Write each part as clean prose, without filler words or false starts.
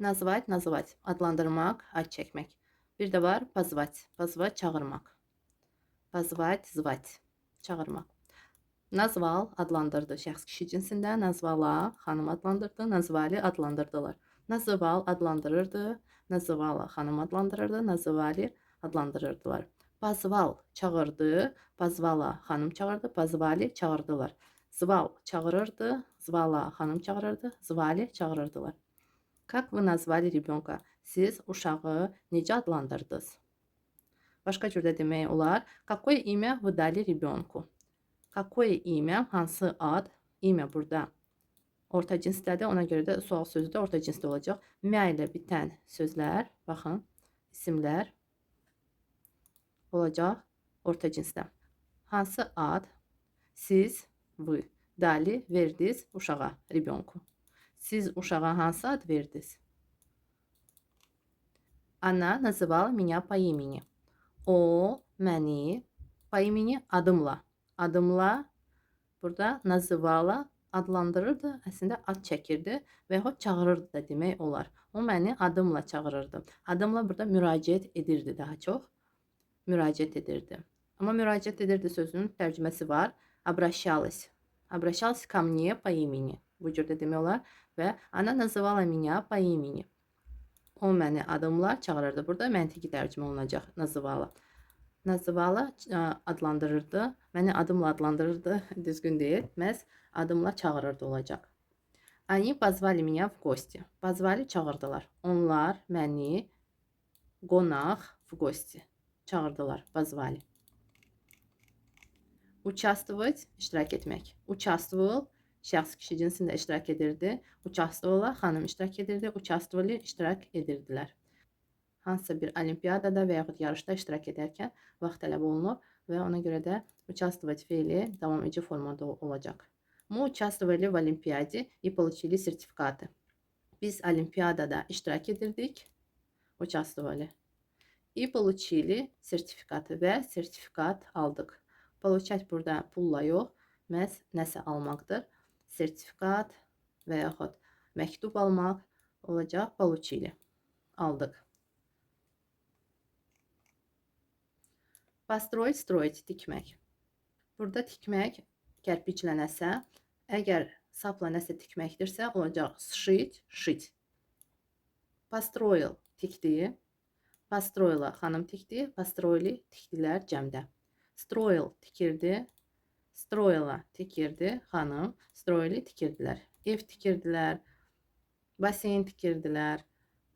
Nazvat, nazvat. Adlandırmak, ad çəkmək. Bir də var pozvat. Pozvat çağırmaq. Pozvat, zvat. Çağırmaq. Nazval adlandırdı şəxs kişi cinsində. Nazvala xanım adlandırdı. Nazvali adlandırdılar. Nazval adlandırırdı. Nazvala xanım adlandırırdı. Nazvali adlandırırdılar. Pozval çağırdı. Pozvala xanım çağırdı. Pozvali çağırdılar. Zval çağırırdı. Zvala xanım çağırırdı. Zvali çağırırdılar. Как вы назвали ребенка? Siz uşağı necə adlandırdınız? Başqa cürdə demək olar. Какое имя вы дали ребенку? Какое имя, hansı ad? İmə burada orta cinsdədir. Ona görə də sual sözü də orta cinsdə olacaq. Mə ilə bitən sözlər, baxın, isimlər olacaq orta cinsdə. Hansı ad siz, вы, dali, verdiniz uşağa, ребенку? Siz uşağa hansı ad verdiniz? Она называла меня по имени. O məni по imeni adımla burada nazıvala adlandırırdı. Əslində ad çəkirdi və yaxud çağırırdı da demək olar. O məni adımla çağırırdı. Adımla burada müraciət edirdi daha çox. Müraciət edirdi. Amma müraciət edirdi sözünün tərcüməsi var. Обращалась. Обращалась ко мне по имени. Bu cürdə demək olar. Və она называла меня по имени. O məni adımla çağırırdı. Burada məntiqi tərcümə olunacaq nazıvala. Nazıvala adlandırırdı. Məni adımla adlandırırdı. Düzgün deyil. Məhz adımla çağırırdı olacaq. Они позвали меня в гости. Позвали çağırdılar. Onlar məni qonaq в гости çağırdılar. Позвали. Участвовать, iştirak etmək. Участвовал, şəxs kişi cinsində iştirak edirdi. Участвовала, xanım iştirak edirdi. Участвовали, iştirak edirdilər. Hansısa bir olimpiyadada və yaxud yarışda iştirak edərkən vaxt tələb olunur və ona görə də участвовать feili davam edici formada olacaq. Мы участвовали в олимпиаде и получили сертификаты. Biz olimpiyadada iştirak edirdik. Участвовали. И получили sertifikatı və sertifikat aldıq. Получать burada pulla yox, məhz nəsə almaqdır. Sertifikat və yaxud məktub almaq olacaq. Получили. Aldıq. Построить, строить, tikmək. Burada tikmək kərpiclə nəsə, əgər sapla nəsə tikməkdirsə, olacaq sшить, шить. Построил, tikdi. Построила, xanım tikdi. Построили, tikdilər cəmdə. Строил, tikirdi. Строила, tikirdi. Xanım, строили, tikirdilər. Ev tikirdilər. Baseyn tikirdilər.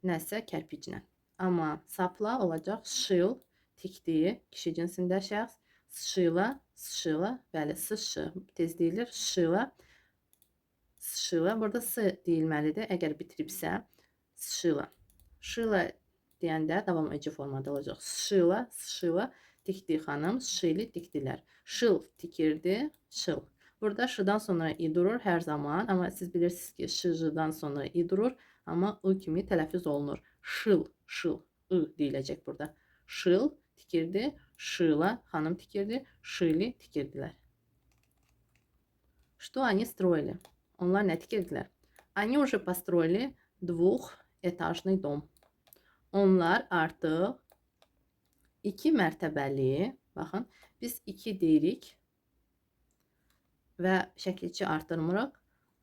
Nəsə kərpiclə. Amma sapla olacaq sшил, tikdiyi, kişi cinsində şəxs. Sшила, sшила, bəli, sşı tez deyilir. Sшила, sшила. Burada s deyilməlidir. Əgər bitiribsə, sшила. Şила deyəndə davam edici formada olacaq. Sшила, sшила, tikdi xanım, sшили, tikdilər. Şıl, tikirdi, şıl. Burada şıdan sonra i durur hər zaman. Amma siz bilirsiniz ki, şıdan sonra i durur. Amma ı kimi tələffüz olunur. Şıl, şıl, ı deyiləcək burada. Şıl, tikirdi, шила, xanım tikirdi, шили, tikirdilər. Что они строили? Onlar nə tikirdilər? Они уже построили двухэтажный дом. Onlar artıq 2 mərtəbəli, baxın, biz 2 deyirik və şəkilçi artırmırıq.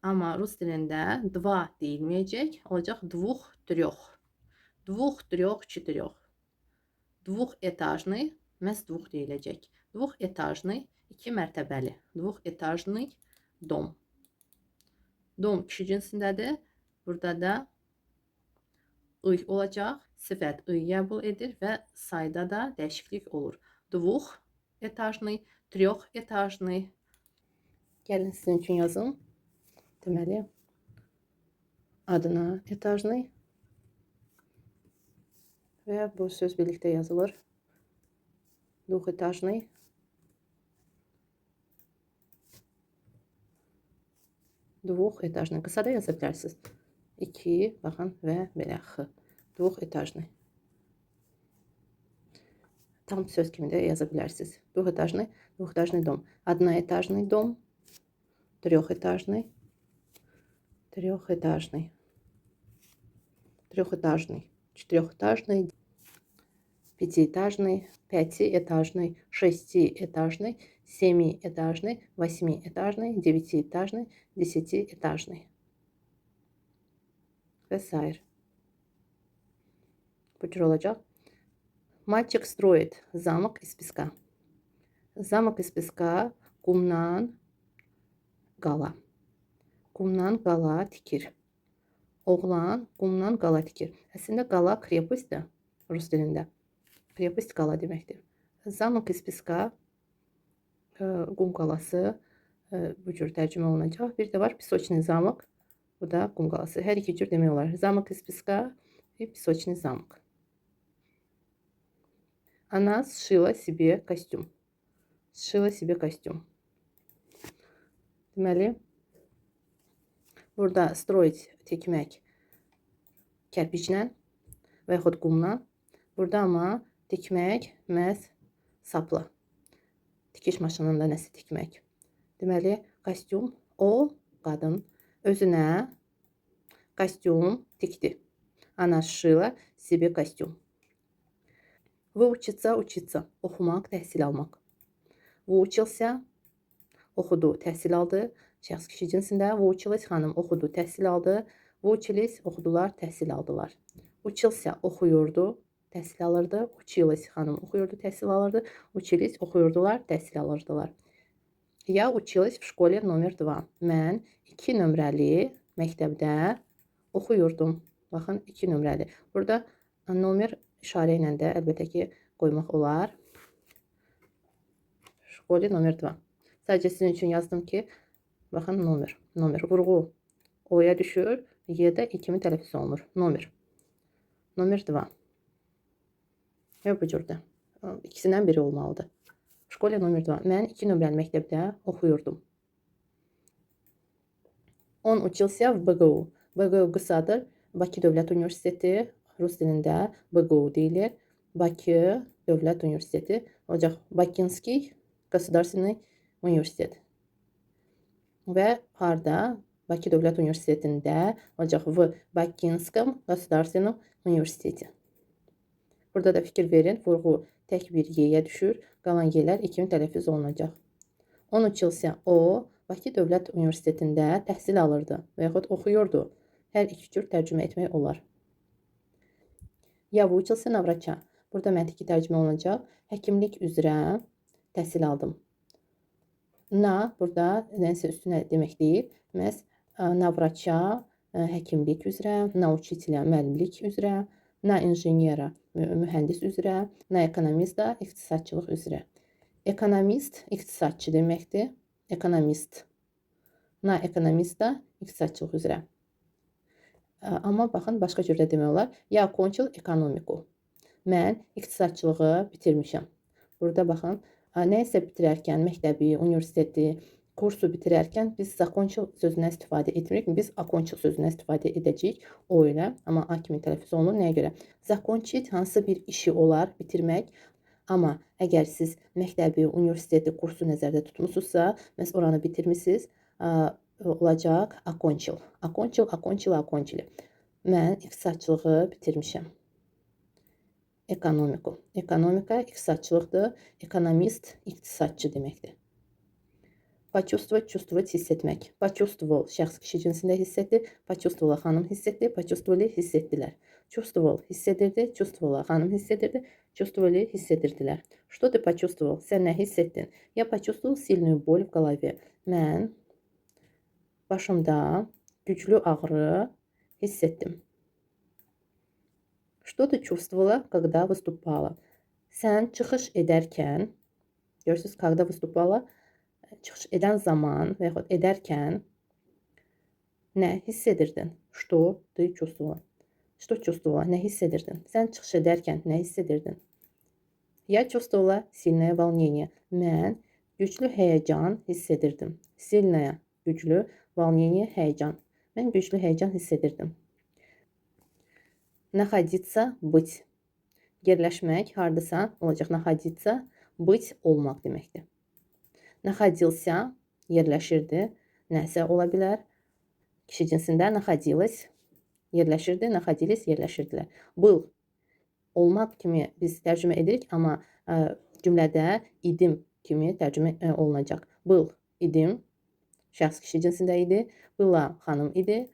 Amma rus dilində 2 deyilməyəcək, olacaq двух-трёх. Двух-трёх, четырёх. Двухэтажный, məhz 2 deyiləcək. Двухэтажный, 2 mərtəbəli. Двухэтажный dom. Dom kişi cinsindədir. Burada da ıy olacaq. Sifət ıy qəbul edir və sayda da dəyişiklik olur. Двухэтажный, трёхэтажный. Gəlin sizin üçün yazım. Deməli, adına etajный və bu söz birlikdə yazılır. Двухэтажный. Двухэтажный. Qısa da yaza bilərsiniz. 2, baxın, və belə x. Двухэтажный. Tam söz kimi də yaza bilərsiniz. Двухэтажный, двухэтажный дом. Одноэтажный дом. Трёхэтажный. Трёхэтажный. трехэтажный, четырехэтажный, пятиэтажный, пятиэтажный, шестиэтажный, семиэтажный, восьмиэтажный, девятиэтажный, десятиэтажный. Vesaire. Bu cür olacak. Мальчик строит замок из песка. Замок из песка qumdan qala. Qumdan qala tikir. Oğlan qumdan qala tikir. Əslində qala krepostdur rus dilində. Krepost qala deməkdir. Zamok из песка qum qalası bu cür tərcümə olunacaq. Bir də var песочный замок. Bu da qum qalası. Hər iki cür demək olar. Замок из песка и песочный замок. Она сшила себе костюм. Сшила себе костюм. Deməli, burada stроить tikmək kərpiclə və yaxud qumla. Burada amma tikmək məhz sapla. Tikiş maşınında nəsə tikmək. Deməli, kostyum, o qadın özünə kostyum tikdi. Она sшила себе костюм. Выучиться, учиться. Oxumaq, təhsil almaq. Выучился, oxudu, təhsil aldı. Şəxs kişi cinsində. Выучилась xanım oxudu, təhsil aldı. Выучились oxudular, təhsil aldılar. Учился oxuyurdu, təhsil alırdı. Училась xanım oxuyurdu, təhsil alırdı. Учились oxuyurdular, təhsil alırdılar. Я училась в школе номер 2. Mən 2 nömrəli məktəbdə oxuyurdum. Baxın, 2 nömrəli. Burada nomer işarə ilə də əlbəttə ki qoymaq olar. Şkole номер 2. Sadəcə sizin üçün yazdım ki, baxın nomer. Vurğu o'ya düşür, y'də 2 kimi tələffüz olunur. Nomer 2. Və bu cürdə. İkisindən biri olmalıdır. Şkole номер 2. Mən 2 nömrəli məktəbdə oxuyurdum. Он учился в БГУ. БГУ qısadır. Bakı Dövlət Universiteti. Rus dilində БГУ deyilir. Bakı Dövlət Universiteti. Olacaq Bakınski Государственный Universitet. Və harda? Bakı Dövlət Universitetində olacaq в Bakınskом Государственном Universiteti. Burada da fikir verin. Vurğu tək bir y'yə düşür. Qalan y'lər 2 kimi tələffüz olunacaq. Он учился. O Bakı Dövlət Universitetində təhsil alırdı və yaxud oxuyurdu. Hər iki cür tərcümə etmək olar. Я выучился на врача. Burada məntiqi tərcümə olunacaq. Həkimlik üzrə təhsil aldım. Na burada nəsə üstünə demək deyil. Məhz na врача həkimlik üzrə, na учителя müəllimlik üzrə, na injenyera mühəndis üzrə, na ekonomista iqtisadçılıq üzrə. Ekonomist iqtisadçı deməkdir. Ekonomist. Na ekonomista iqtisadçılıq üzrə. Amma baxın, başqa cürdə demək olar. Я окончил экономику. Mən iqtisadçılığı bitirmişəm. Burada baxın, nəyisə bitirərkən, məktəbi, universiteti, kursu bitirərkən biz закончил sözündən istifadə etmirik. Biz окончил sözündən istifadə edəcəyik. O ilə, amma A kimi tələffüz olunur. Nəyə görə? Закончить hansısa bir işi olar, bitirmək. Amma əgər siz məktəbi, universiteti, kursu nəzərdə tutmusunuzsa, məhz oranı bitirmişsiniz, olacaq окончил. Окончили. Mən iqtisadçılığı bitirmişəm. Ekonomiku. Ekonomika iqtisadçılıqdır. Ekonomist iqtisadçı deməkdir. Почувствовать, чувствовать, hiss etmək. Почувствовал şəxs kişi cinsində hiss etdi. Почувствовала xanım hiss etdi. Почувствовали hiss etdilər. Чувствовал hiss edirdi. Чувствовала xanım hiss edirdi. Чувствовали hiss edirdilər. Что ты почувствовал? Sən nə hiss etdin? Я почувствовал сильную боль в голове. Mən başımda güclü ağrı hiss etdim. Что ты чувствовала, когда выступала? Sən çıxış edərkən, görürsünüz, когда выступала, çıxış edən zaman və yaxud edərkən nə hiss edirdin? Что ты чувствовала? Что чувствовала? Nə hiss edirdin? Sən çıxış edərkən nə hiss edirdin? Я чувствовала сильное волнение. Mən güclü həyəcan hiss edirdim. Сильное, güclü, волнение, həyəcan. Mən güclü həyəcan hiss edirdim. Находиться, быть. Yerləşmək, hardasa olacaq находиться, быть, olmaq deməkdir. Находился, yerləşirdi, nəsə ola bilər. Kişi cinsində находилась, yerləşirdi, naходились yerləşirdilər. Был olmaq kimi biz tərcümə edirik, amma cümlədə idim kimi tərcümə olunacaq. Был idim, şəxs kişi cinsində idi. Была xanım idi.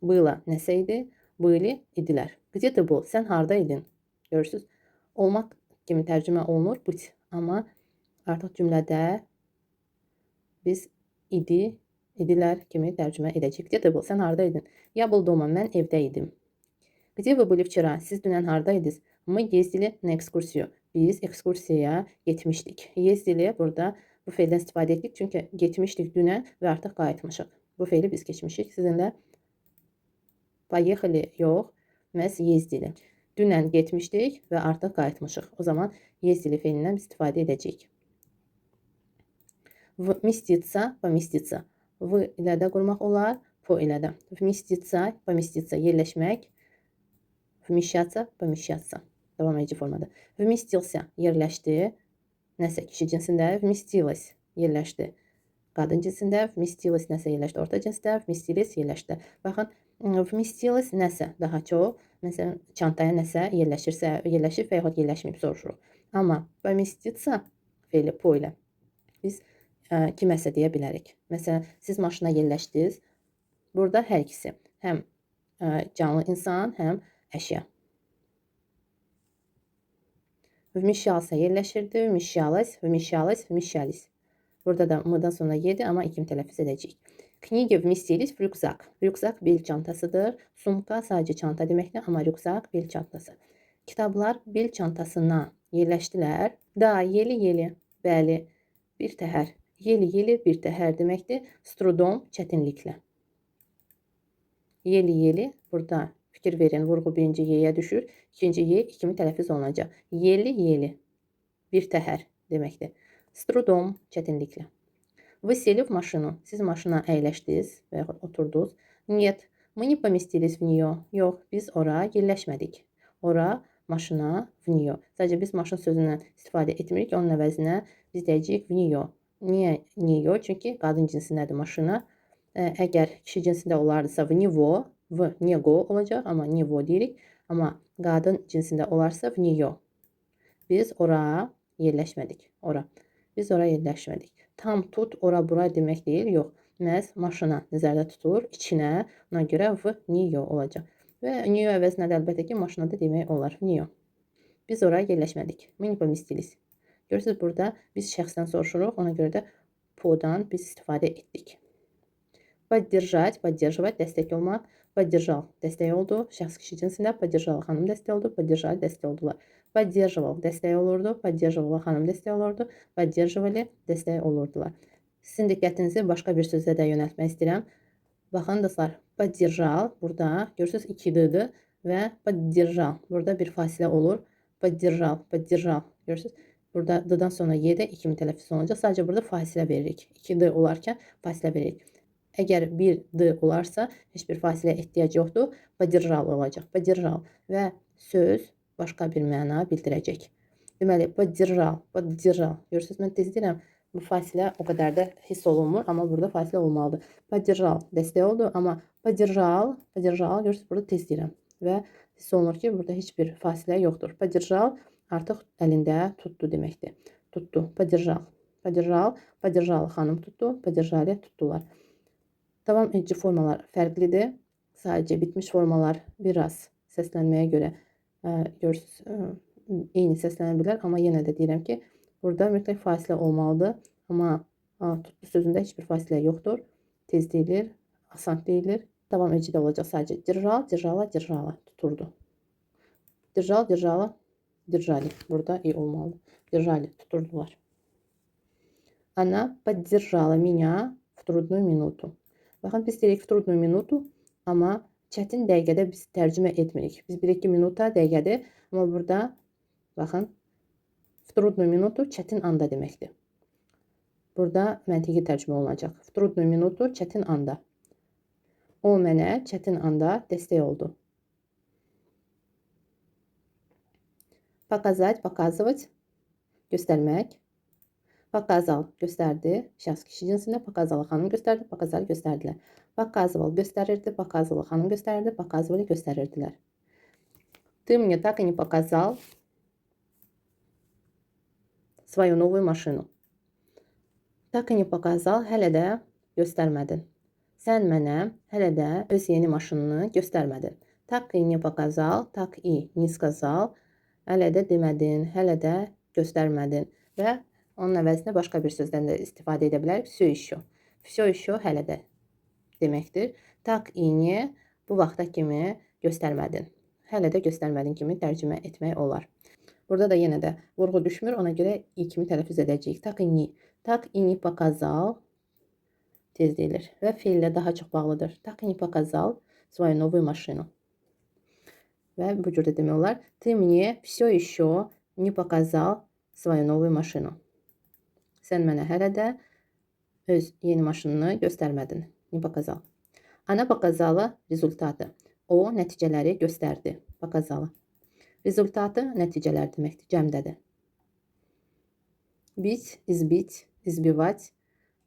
Было nəsə idi. Были idilər. Где ты был? Sən harda idin? Görürsüz? Olmaq kimi tərcümə olunur, быть. Amma artıq cümlədə biz idi, idilər kimi tərcümə edəcəyik. Где ты был? Sən harda idin? Я был дома. Mən evdə idim. Где вы были вчера? Siz dünən hardaydınız? Мы ездили на экскурсию. Biz ekskursiyaya getmişdik. Yezdili burada bu feildən istifadə etdik. Çünki getmişdik dünən və artıq qayıtmışıq. Bu feili biz keçmişik. Sizinlə поехали yox, məhz yezdili. Dünən getmişdik və artıq qayıtmışıq. O zaman yezdili feilindən biz istifadə edəcəyik. Вместиться, поместиться. V ilə də qurmaq olar, po ilə də. Вместиться, поместиться, yerləşmək. Вмещаться, помещаться. Davam edici formada. Вместился, yerləşdi. Nəsə kişi cinsində. Вместилась, yerləşdi. Qadın cinsində. Вместилась, nəsə yerləşdi. Orta cinsdə. Вместились, yerləşdi. Baxın, вместилась, nəsə daha çox. Məsələn, çantaya nəsə yerləşirsə, yerləşib və yaxud yerləşməyib soruşuruq. Amma поместиться feili po ilə biz kiməsə deyə bilərik. Məsələn, siz maşına yerləşdiniz. Burada hər ikisi. Həm canlı insan, həm əşya. Вмещался yerləşirdi. Вмещалась, вмещалась, вмещались. Burada da m-dan sonra yedi, amma ikim tələffüz edəcəyik. Kniги вместились в рюкзак. Rükzak bel çantasıdır. Sumka sadəcə çanta deməkdir, amma rükzak bel çantası. Kitablar bel çantasına yerləşdilər. Da, yeli, bəli, bir təhər. Yeli, bir təhər deməkdir. S trudom, çətinliklə. Yeli, burada fikir verin, vurğu birinci yeyə düşür. İkinci ye kimi tələffüz olunacaq. Yeli, bir təhər deməkdir. S trudom, çətinliklə. Вы сели в машину. Siz maşına əyləşdiniz və yaxud oturdunuz. Нет, мы не поместились в нее. Yox, biz ora yerləşmədik. Ora, maşına, в nее. Sadəcə biz maşın sözündən istifadə etmirik. Onun əvəzinə biz deyəcəyik в nее. Niyə nее? Çünki qadın cinsindədir maşına. Əgər kişi cinsində olardısa в него, v него olacaq, amma него deyirik. Amma qadın cinsində olarsa в nее. Biz ora yerləşmədik. Ora. Biz ora yerləşmədik. Tam tut, ora bura demək deyil, yox. Məhz maşına nəzərdə tutulur, içinə, ona görə v nее olacaq. Və nее əvəzinə də əlbəttə ki, maşına da demək olar, v nее. Biz ora yerləşmədik. Мы не поместились. Görürsünüz, burada biz şəxsdən soruşuruq, ona görə də po'dan biz istifadə etdik. Поддержать, поддерживать, dəstək olmaq. Поддержал, dəstək oldu. Şəxs kişi cinsində. Поддержала, xanım dəstək oldu. Поддержали, dəstək oldular. Поддерживал, dəstək olurdu. Поддерживала, xanım dəstək olurdu. Поддерживали, dəstək olurdular. Sizin diqqətinizi başqa bir sözə də yönəltmək istəyirəm. Baxın dostlar, поддержал, burada görürsünüz 2 d-dir və поддержал. Burada bir fasilə olur. Поддержал, görürsünüz. Burada d-dan sonra y-də 2 tələffüz olunacaq. Sadəcə burada fasilə veririk. 2 d olarkən fasilə veririk. Əgər bir d olarsa, heç bir fasilə ehtiyac yoxdur. Поддержал olacaq. Поддержал və söz başqa bir məna bildirəcək. Deməli, поддержал. Görürsünüz, mən tez deyirəm, bu fasilə o qədər də hiss olunmur, amma burada fasilə olmalıdır. Поддержал, dəstək oldu, amma поддержал, görürsünüz, burada tez deyirəm. Və hiss olunur ki, burada heç bir fasilə yoxdur. Поддержал artıq əlində tutdu deməkdir. Tutdu, поддержал, xanım tutdu, поддержали, tutdular. Davam edici formalar fərqlidir. Sadəcə bitmiş formalar biraz səslənməyə görə görürsünüz, eyni səslənə bilər. Amma yenə də deyirəm ki, burada mütləq fasilə olmalıdır. Amma tutdu sözündə heç bir fasilə yoxdur. Tez deyilir, asan deyilir. Davam edici də olacaq sadəcə. Держала, tuturdu. Держали. Burada i olmalıdır. Держали, tuturdular. Она поддержала меня в трудную минуту. Baxın, biz deyirik в трудную минуту, amma çətin dəqiqədə biz tərcümə etmirik. Biz bilirik ki, minuta dəqiqədir, amma burada baxın, в трудную минуту çətin anda deməkdir. Burada məntiqi tərcümə olunacaq. В трудную минуту çətin anda. O mənə çətin anda dəstək oldu. Показать, показывать, göstərmək. Показал gösterdi. Şəxs kişi cinsində. Показала xanım gösterdi. Показали göstərdilər. Показывал göstərirdi. Показывала xanım göstərirdi. Показывали göstərirdilər. Ты мне так и не показал свою новую машину. Так и не показал, hələ də göstərmədin. Sən mənə hələ də öz yeni maşınını göstərmədin. Так и не показал, так и не сказал, hələ də demədin, hələ də göstərmədin və onun əvəzinə başqa bir sözdən də istifadə edə bilərik. Все еще. Все еще hələ də deməkdir. Так и не bu vaxta kimi göstərmədin. Hələ də göstərmədin kimi tərcümə etmək olar. Burada da yenə də vurğu düşmür, ona görə i kimi tələffüz edəcəyik. Так и не показал tez deyilir və feillə daha çox bağlıdır. Так и не показал свою новую машину. Və bu cür də demək olar. Ты мне все еще не показал свою новую машину. Sən mənə hələ də öz yeni maşınını göstərmədin. Не показал. Она показала результаты. O nəticələri göstərdi. Показала. Rezultatı nəticələr deməkdir. Cəmdədir. Bit, izbit, izbivat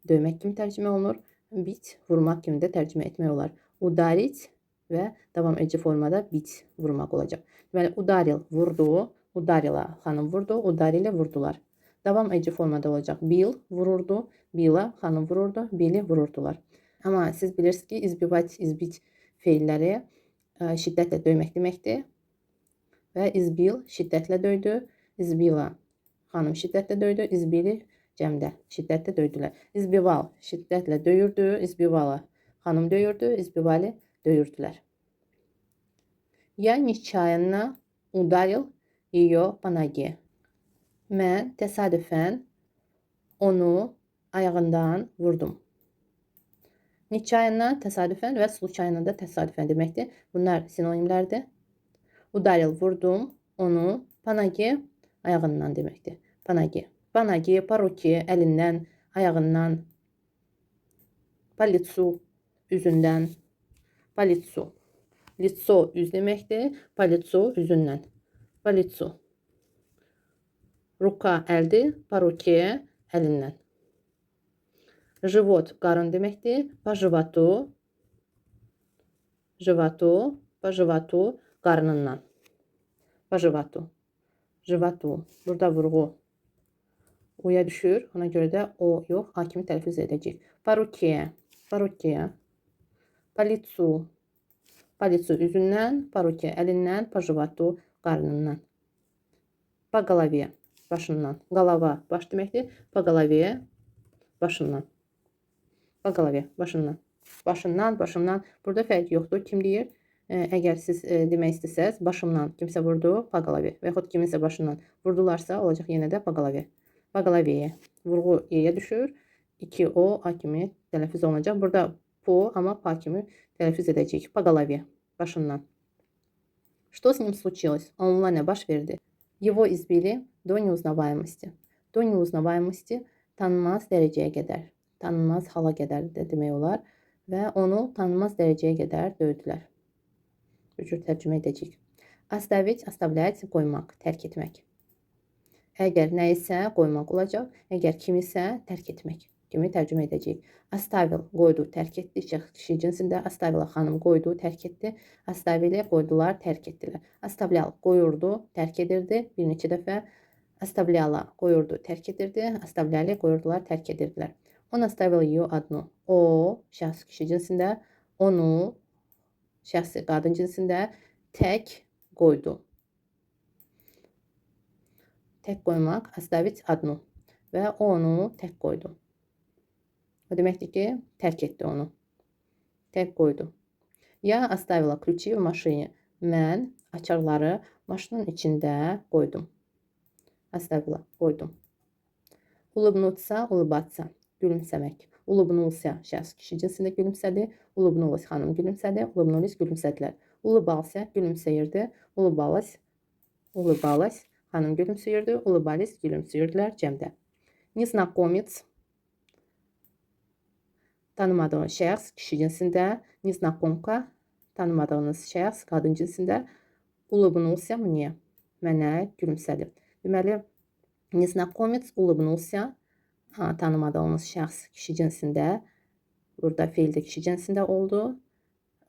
döymək kimi tərcümə olunur. Bit, vurmaq kimi də tərcümə etmək olar. Udarit və davam edici formada bit vurmaq olacaq. Deməli, udaril vurdu, udarila xanım vurdu, udarilə vurdular. Davam edici formada olacaq. Bil vururdu, bila xanım vururdu, bili vururdular. Amma siz bilirsiniz ki, izbivat, izbit feilləri şiddətlə döymək deməkdir. Və izbil şiddətlə döydü, izbila xanım şiddətlə döydü, izbili cəmdə şiddətlə döydülər. İzbival şiddətlə döyürdü, izbivala xanım döyürdü, izbivali döyürdülər. Я нечаянно ударил ее по ноге. Mən təsadüfən onu ayağından vurdum. Nечаянно təsadüfən və случайно da təsadüfən deməkdir. Bunlar sinonimlərdir. Udaril vurdum onu, по ноге ayağından deməkdir. По ноге. По ноге, по руке, əlindən, ayağından. По лицу, üzündən. По лицу. Лицо üz deməkdir. По лицу üzündən. По лицу. Ruka əldir. По руке əlindən. Живот qarın deməkdir. По животу. Животу. По животу qarnından. По животу. Животу. Burada vurğu uya düşür. Ona görə də o yox, a kimi tələffüz edəcək. По руке. По руке. По лицу. По лицу üzündən. По руке əlindən. По животу qarnından. По голове. Başından. Qalava baş deməkdir. По голове başından. Po голове başından. Başından, başımdan. Burada fərq yoxdur. Kim deyir? Əgər siz demək istəsəz, başımdan kimsə vurdu, po голове. Və yaxud kiminsə başından vurdularsa, olacaq yenə də po голове. Po голове. Vurğu e-yə düşür. 2 o, a kimi tələffüz olunacaq. Burada po, amma pa kimi tələffüz edəcəyik. Po голове. Başından. Что с ним случилось? Onunla nə baş verdi? Его избили до неузнаваемости. До неузнаваемости tanınmaz dərəcəyə qədər. Tanınmaz hala qədər də demək olar. Və onu tanınmaz dərəcəyə qədər döydülər. Bu cür tərcümə edəcəyik. Оставить, оставлять, qoymaq, tərk etmək. Əgər nə isə qoymaq olacaq, əgər kimisə tərk etmək kimi tərcümə edəcəyik. Оставил, qoydu, tərk etdi. Şəxs kişi cinsində. Оставила xanım qoydu, tərk etdi. Оставили, qoydular, tərk etdilər. Оставлял, qoyurdu, tərk edirdi bir neçə dəfə. Оставляла, qoyurdu, tərk edirdi. Оставляли, qoyurdular, tərk edirdilər. Он оставил ее одну. O, şəxs kişi cinsində. Onu, şəxsi qadın cinsində tək qoydu. Tək qoymaq, оставить одну. Və o onu tək qoydu. O deməkdir ki, tərk etdi onu. Tək qoydu. Я оставила ключи в машине. Mən açarları maşının içində qoydum. Оставила, qoydum. Улыбнуться, улыбаться. Gülümsəmək. Улыбнулся şəxs kişi cinsində gülümsədi. Улыбнулась xanım gülümsədi. Улыбнулись gülümsədilər. Улыбался gülümsəyirdi. Улыбалась, улыбалась xanım gülümsəyirdi. Улыбались gülümsəyirdilər cəmdə. Незнакомец. Tanımadığınız şəxs kişi cinsində. Незнакомка. Tanımadığınız şəxs qadın cinsində. Улыбнулся мне. Mənə gülümsədi. Deməli, незнакомец улыбнулся tanımadığımız şəxs kişi cinsində, burada feil də kişi cinsində oldu.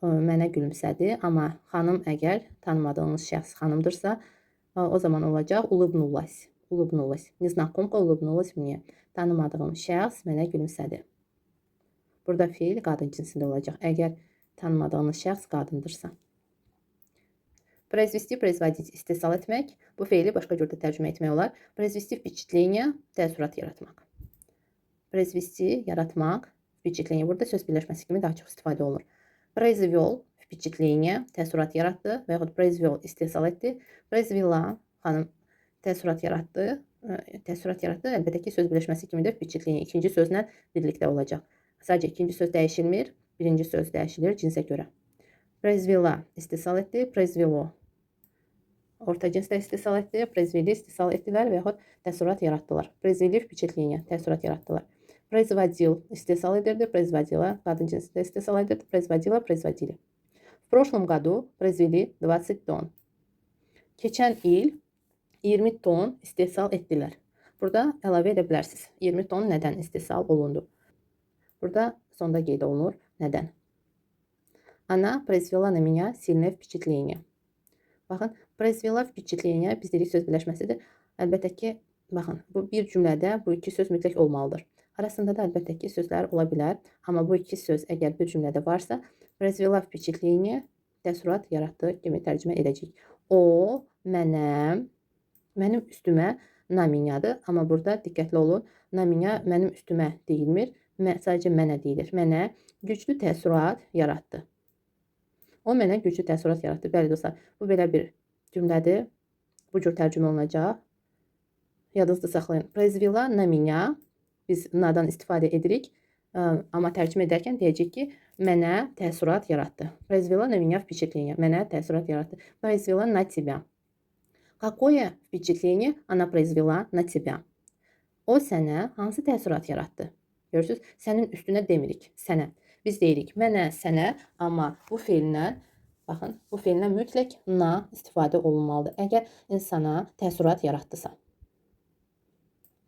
Mənə gülümsədi. Amma xanım əgər tanımadığınız şəxs xanımdırsa, o zaman olacaq улыбнулась. Улыбнулась. Незнакомка улыбнулась мне. Tanımadığım şəxs mənə gülümsədi. Burada feil qadın cinsində olacaq. Əgər tanımadığınız şəxs qadındırsa. Произвести, производить, istehsal etmək. Bu feili başqa cürdə tərcümə etmək olar. Произвести впечатление, təəssürat yaratmaq. Произвести, yaratmaq. Впечатление burada söz birləşməsi kimi daha çox istifadə olunur. Произвел, впечатление, təəssürat yaratdı və yaxud произвел, istehsal etdi. Произвела, xanım təəssürat yaratdı. Təəssürat yaratdı. Əlbəttə ki, söz birləşməsi kimidir. Впечатление ikinci sözlə birlikdə olacaq. Sadəcə ikinci söz dəyişilmir, birinci söz dəyişilir cinsə görə. Произвела, istehsal etdi. Произвело, orta cinsdə istehsal etdi. Произвели, istehsal etdilər və yaxud təəssürat yaratdılar. Произвели впечатление, təəssürat yaratdılar. Производил, istehsal edirdi. Производила, qadın cinsində istehsal edirdi. Производила, производили. В прошлом году произвели 20 тонн. Keçən il 20 ton istehsal etdilər. Burada əlavə edə bilərsiniz. 20 ton nədən istehsal olundu? Burada sonda qeyd olunur. Nədən? Она произвела на меня сильное впечатление. Baxın, произвела впечатление biz dedik söz birləşməsidir. Əlbəttə ki, baxın, bu bir cümlədə bu iki söz mütləq olmalıdır. Arasında da əlbəttə ki, sözlər ola bilər. Amma bu iki söz əgər bir cümlədə varsa, произвела впечатление təəssürat yaratdı kimi tərcümə edəcəyik. O, mənim üstümə na minyadır. Amma burada diqqətli olun. Na minya mənim üstümə deyilmir. Sadəcə mənə deyilir. Mənə güclü təəssürat yaratdı. O mənə güclü təəssürat yaratdı. Bəli dostlar, bu belə bir cümlədir. Bu cür tərcümə olunacaq. Yadınızda saxlayın. Произвела на меня. Biz nadan istifadə edirik. Amma tərcümə edərkən deyəcək ki, mənə təəssürat yaratdı. Произвела на меня впечатление. Mənə təəssürat yaratdı. Произвела на тебя. Какое впечатление она произвела на тебя? O sənə hansı təəssürat yaratdı? Görürsünüz, sənin üstünə demirik, sənə. Biz deyirik mənə, sənə, amma bu feillə, baxın, bu feillə mütləq na istifadə olunmalıdır. Əgər insana təəssürat yaratdısa.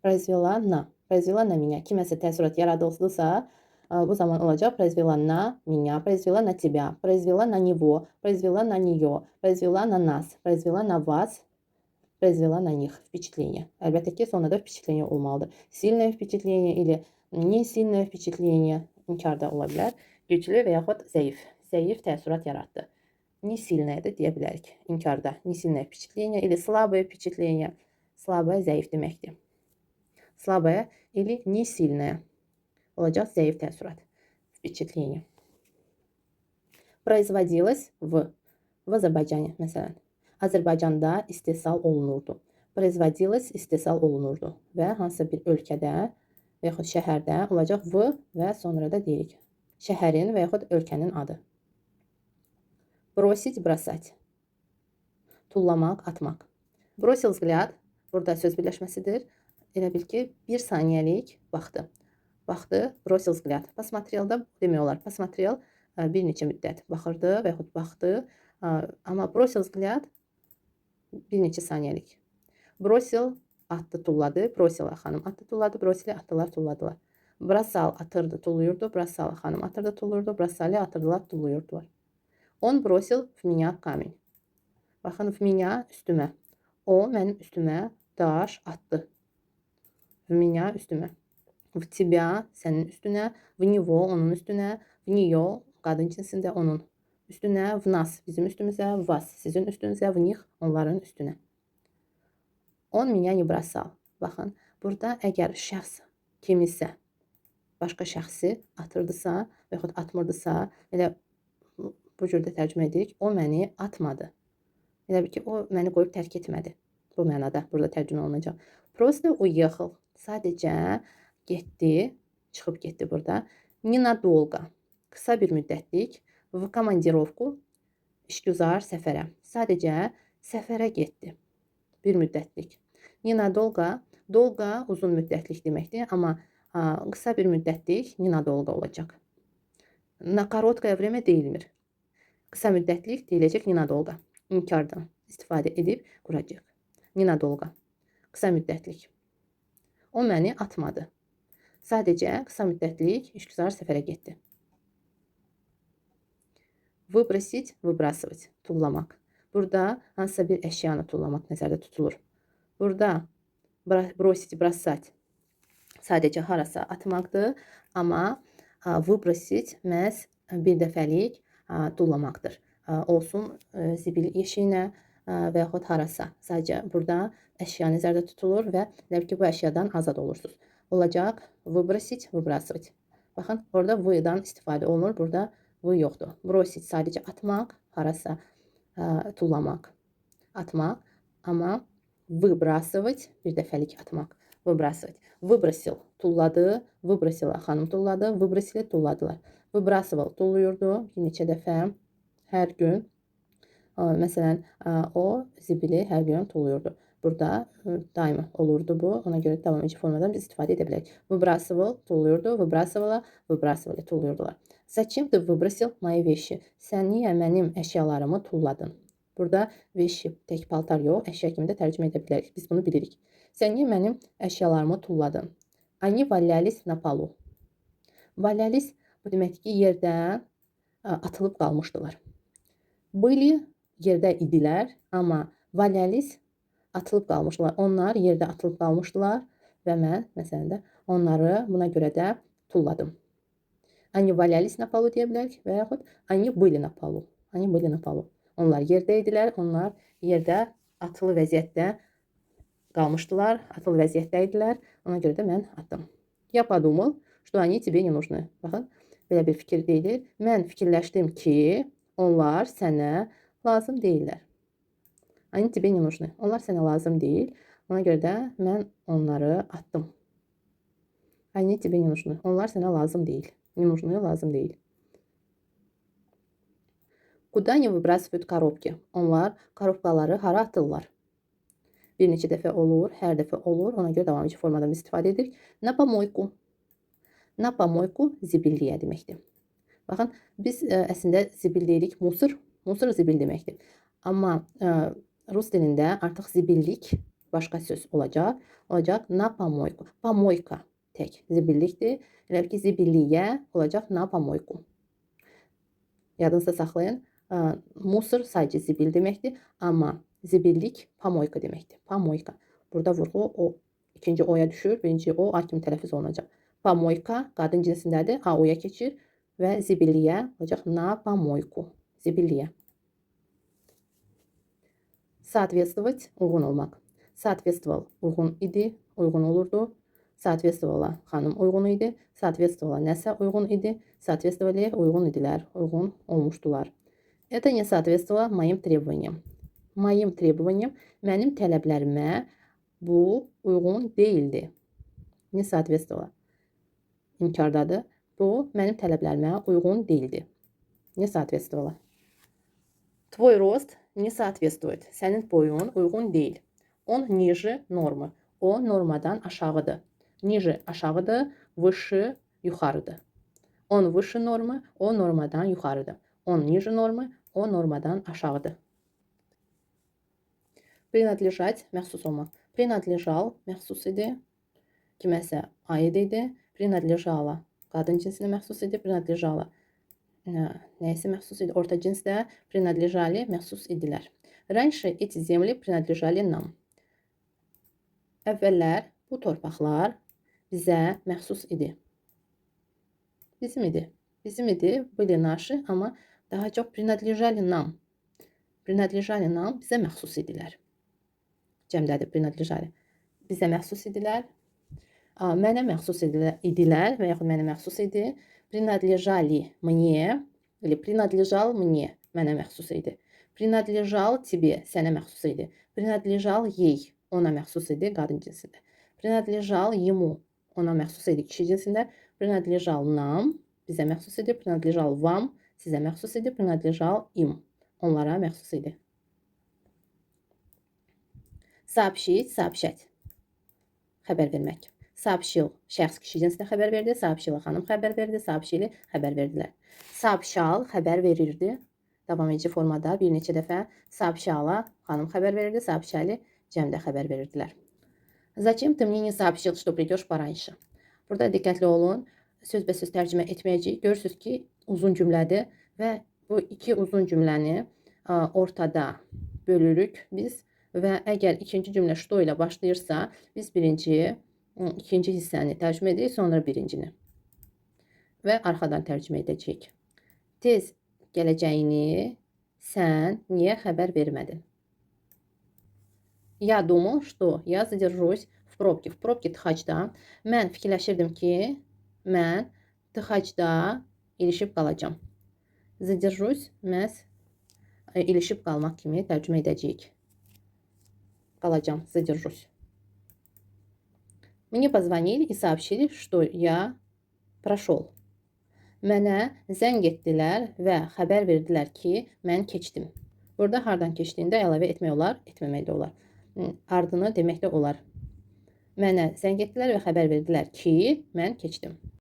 Произвела на. Произвела на меня. Kiməsə təəssürat yaradıldısa, bu zaman olacaq произвела на меня, произвела на тебя, произвела на него, произвела на нее, произвела на нас, произвела на вас, произвела на них впечатление. Əlbəttə ki, sonunda впечатление olmalıdır. Сильное впечатление или не сильное впечатление inkarda ola bilər. Güclü və yaxud zəif. Zəif təəssürat yaratdı. Не сильное də deyə bilərik inkarda. Не сильное впечатление или слабое впечатление. Slabое zəif deməkdir. Slabое или не сильное olacaq zəif təəssürat. Впечатление. Производилось в Azərbaycanda məsələn. Azərbaycanda istehsal olunurdu. Производилось istehsal olunurdu. Və hansısa bir ölkədə və yaxud şəhərdə olacaq v və sonra da deyirik. Şəhərin və yaxud ölkənin adı. Бросить, бросать. Tullamaq, atmaq. Бросил взгляд. Burada söz birləşməsidir. Elə bil ki, bir saniyəlik baxdı. Baxdı, бросил взгляд. Посмотрел da demək olar. Посмотрел bir neçə müddət baxırdı və yaxud baxdı. Amma бросил взгляд bir neçə saniyəlik. Бросил attı, tulladı. Бросила xanım attı, tulladı. Бросили attılar, tulladılar. Бросал atırdı, tulluyurdu. Бросала xanım atırdı, tulluyurdu. Бросали atırdılar, tulluyurdular. Он бросил в меня камень. Baxın, в меня üstümə. O mənim üstümə daş atdı. В меня üstümə. В тебя sənin üstünə. В него onun üstünə. В нее qadın cinsində onun üstünə. В нас bizim üstümüzə. В вас sizin üstünüzə. В них onların üstünə. Он меня не бросал. Baxın, burada əgər şəxs kimisə başqa şəxsi atırdısa və yaxud atmırdısa, elə bu cürdə tərcümə edirik. O məni atmadı. Elə bir ki, o məni qoyub tərk etmədi. Bu mənada burada tərcümə olunacaq. Просто уехал. Sadəcə getdi, çıxıb getdi burada. Ненадолго. Qısa bir müddətlik. В командировку. İşgüzar səfərə. Sadəcə səfərə getdi. Bir müddətlik. Ненадолго. Dolga uzun müddətlik deməkdir. Amma qısa bir müddətlik ненадолго olacaq. На короткое время deyilmir. Qısa müddətlik deyiləcək ненадолго. İnkardan istifadə edib quracaq. Ненадолго. Qısa müddətlik. O məni atmadı. Sadəcə qısa müddətlik işgüzar səfərə getdi. Выбросить, выбрасывать, tullamaq. Burada hansısa bir əşyanı tullamaq nəzərdə tutulur. Burada бросить, бросать sadəcə harasa atmaqdır, amma выбросить məhz bir dəfəlik tullamaqdır. Olsun zibil yeşiyinə və yaxud harasa. Sadəcə burada əşya nəzərdə tutulur və demək ki, bu əşyadan azad olursunuz. Olacaq выбросить, выбрасывать. Baxın, orada v-dan istifadə olunur, burada v yoxdur. Brosить sadəcə atmaq, harasa tullamaq, atmaq, amma выбрасывать bir dəfəlik atmaq. Выбрасывать. Выбросил tulladı, выбросила xanım tulladı, выбросили tulladılar. Выбрасывал tulluyurdu bir neçə dəfə hər gün. Məsələn, o zibili hər gün tulluyurdu. Burada daimi olurdu bu. Ona görə davam edici formadan biz istifadə edə bilərik. Выбрасывал tulluyurdu, выбрасывала, выбрасывали tulluyurdular. Zачем ты выбросил мои вещи? Sən niyə mənim əşyalarımı tulladın? Burada vişi tək paltar yox, əşya kimi də tərcümə edə bilərik. Biz bunu bilirik. Sən niyə mənim əşyalarımı tulladın? Они валялись на полу. Валялись bu deməkdir ki, yerdən atılıb qalmışdılar. Были yerdə idilər, amma валялись atılıb qalmışdılar. Onlar yerdə atılıb qalmışdılar və mən məsələn də onları buna görə də tulladım. Они валялись на полу deyə bilərik və yaxud они были на полу. Они были на полу. Onlar yerdə idilər, onlar yerdə atılı vəziyyətdə qalmışdılar, atılı vəziyyətdə idilər. Ona görə də mən atdım. Я подумал, что они тебе не нужны. Baxın, belə bir fikir deyilir. Mən fikirləşdim ki, onlar sənə lazım deyirlər. Они тебе не нужны. Onlar sənə lazım deyil. Ona görə də mən onları atdım. Они тебе не нужны. Onlar sənə lazım deyil. Не нужны, lazım deyil. Куда они выбрасывают коробки? Onlar korobkaları hara atırlar? Bir neçə dəfə olur, hər dəfə olur. Ona görə davam edici formadan istifadə edirik. На помойку. На помойку zibilliyə deməkdir. Baxın, biz əslində zibil deyirik musor. Musor zibil deməkdir. Amma rus dilində artıq zibillik başqa söz olacaq. Olacaq на помойку. Помойка tək zibillikdir. Elə ki, zibilliyə olacaq на помойку. Yadınızda saxlayın. Musor sadəcə zibil deməkdir, amma zibillik pamoyka deməkdir. Pamoyka. Burada vurğu o ikinci o'ya düşür, birinci o a kimi tələffüz olunacaq. Pamoyka qadın cinsindədir, a o'ya keçir və zibilliyə olacaq na pamoyku. Zibilliyə. Соответствовать uyğun olmaq. Соответствовал uyğun idi, uyğun olurdu. Соответствовала xanım uyğun idi. Соответствовала nəsə uyğun idi. Соответствовали uyğun idilər, uyğun olmuşdular. Это не соответствовало моим требованиям. Moim требованиям, mənim tələblərimə bu uyğun deyildi. Не соответствовало. İnkardadır. Bu mənim tələblərimə uyğun deyildi. Не соответствовало. Твой рост не соответствует. Sənin boyun uyğun deyil. Он ниже нормы. O normadan aşağıdır. Ниже aşağıdır, выше yuxarıdır. Он выше нормы, o normadan yuxarıdır. Он ниже нормы, o normadan aşağıdır. Принадлежать məxsus olmaq. Принадлежал məxsus idi. Kiməsə aid idi. Принадлежала qadın cinsinə məxsus idi. Принадлежала nəyəsə məxsus idi. Orta cinsdə принадлежали məxsus idilər. Раньше эти земли принадлежали нам. Əvvəllər bu torpaqlar bizə məxsus idi. Bizim idi. Bizim idi. Были наши, amma daha çox принадлежали нам. Принадлежали нам bizə məxsus idilər. Cəmdədir принадлежали. Bizə məxsus idilər. Mənə məxsus idilər və yaxud mənə məxsus idi. Принадлежали мне или принадлежал мне. Mənə məxsus idi. Принадлежал тебе. Sənə məxsus idi. Принадлежал ей. Ona məxsus idi qadın cinsində. Принадлежал ему. Ona məxsus idi kişi cinsində. Принадлежал нам. Bizə məxsus idi. Принадлежал вам. Sizə məxsus idi. Принадлежал им. Onlara məxsus idi. Сообщить, сообщать. Xəbər vermək. Сообщил şəxs kişi cinsində xəbər verdi. Сообщила xanım xəbər verdi. Сообщили xəbər verdilər. Сообщал xəbər verirdi. Davam edici formada bir neçə dəfə сообщала xanım xəbər verirdi. Сообщали cəmdə xəbər verirdilər. Зачем ты мне не сообщил, что придешь пораньше? Burada diqqətli olun. Sözbəsöz tərcümə etməyəcəyik. Görürsünüz ki, uzun cümlədir və bu iki uzun cümləni ortada bölürük biz və əgər ikinci cümlə что ilə başlayırsa, biz ikinci hissəni tərcümə edirik, sonra birincini və arxadan tərcümə edəcəyik. Tez gələcəyini sən niyə xəbər vermədin? Я думал, что я задержусь в пробке. В пробке tıxacda. Mən fikirləşirdim ki, mən tıxacda ilişib qalacağam. Задержусь məhz ilişib qalmaq kimi tərcümə edəcəyik. Qalacağım. Задержусь. Мне позвонили и сообщили, что я прошел. Mənə zəng etdilər və xəbər verdilər ki, mən keçdim. Burada hardan keçdiyində əlavə etmək olar, etməmək də olar. Ardını demək də olar. Mənə zəng etdilər və xəbər verdilər ki, mən keçdim.